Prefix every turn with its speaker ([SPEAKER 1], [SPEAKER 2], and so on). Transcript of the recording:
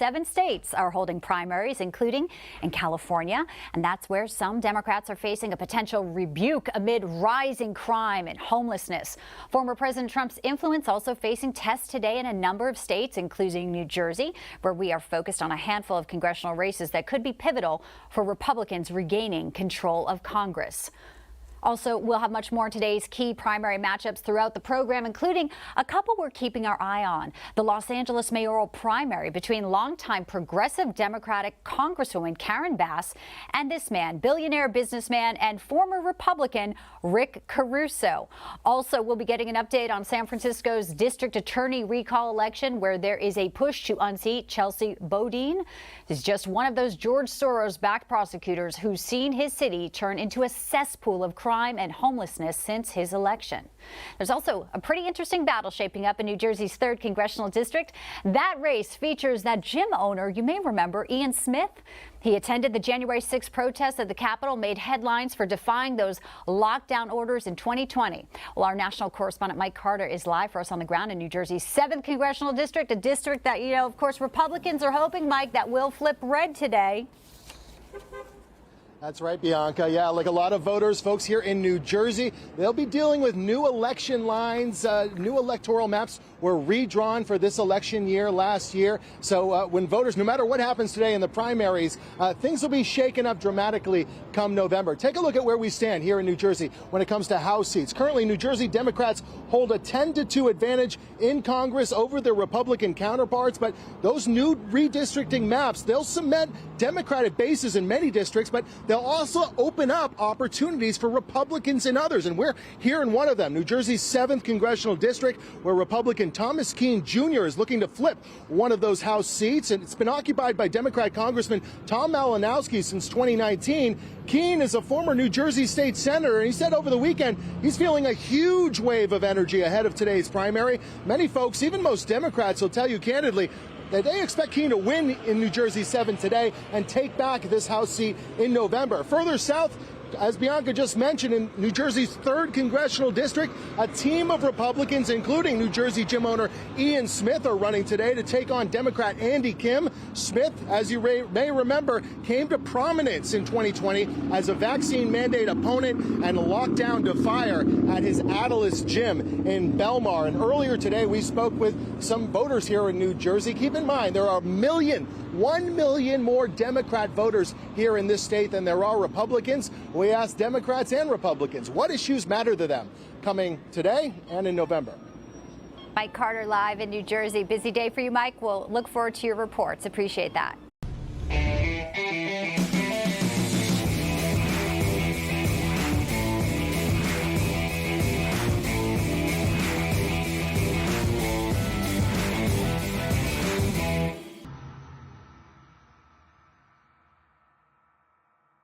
[SPEAKER 1] 7 states are holding primaries, including in California. And that's where some Democrats are facing a potential rebuke amid rising crime and homelessness. Former President Trump's influence also facing tests today in a number of states, including New Jersey, where we are focused on a handful of congressional races that could be pivotal for Republicans regaining control of Congress. Also, we'll have much more in today's key primary matchups throughout the program, including a couple we're keeping our eye on. The Los Angeles mayoral primary between longtime progressive Democratic Congresswoman Karen Bass and this man, billionaire businessman and former Republican Rick Caruso. Also, we'll be getting an update on San Francisco's district attorney recall election, where there is a push to unseat Chelsea Bodine. This is just one of those George Soros-backed prosecutors who's seen his city turn into a cesspool of crime and homelessness since his election. There's also a pretty interesting battle shaping up in New Jersey's 3rd congressional district. That race features that gym owner you may remember, Ian Smith. He attended the January 6th protests at the Capitol, made headlines for defying those lockdown orders in 2020. Well, our national correspondent Mike Carter is live for us on the ground in New Jersey's 7th congressional district, a district that, of course, Republicans are hoping, Mike, that will flip red today.
[SPEAKER 2] That's right, Bianca. Yeah, like a lot of voters, folks here in New Jersey, they'll be dealing with new election lines. New electoral maps were redrawn for this election year last year. So when voters, no matter what happens today in the primaries, things will be shaken up dramatically come November. Take a look at where we stand here in New Jersey when it comes to House seats. Currently, New Jersey Democrats hold a 10-2 advantage in Congress over their Republican counterparts. But those new redistricting maps, they'll cement Democratic bases in many districts, but they'll also open up opportunities for Republicans in others. And we're here in one of them, New Jersey's 7th congressional district, where Republican Thomas Keene Jr. is looking to flip one of those House seats. And it's been occupied by Democrat Congressman Tom Malinowski since 2019. Keene is a former New Jersey state senator, and he said over the weekend he's feeling a huge wave of energy ahead of today's primary. Many folks, even most Democrats, will tell you candidly that they expect Keene to win in New Jersey 7 today and take back this House seat in November. Further south, as Bianca just mentioned, in New Jersey's 3rd congressional district, a team of Republicans, including New Jersey gym owner Ian Smith, are running today to take on Democrat Andy Kim. Smith, as you may remember, came to prominence in 2020 as a vaccine mandate opponent and a lockdown defier at his Atlas gym in Belmar. And earlier today, we spoke with some voters here in New Jersey. Keep in mind, there are 1 million more Democrat voters here in this state than there are Republicans. We asked Democrats and Republicans what issues matter to them coming today and in November.
[SPEAKER 1] Mike Carter live in New Jersey. Busy day for you, Mike. We'll look forward to your reports. Appreciate that.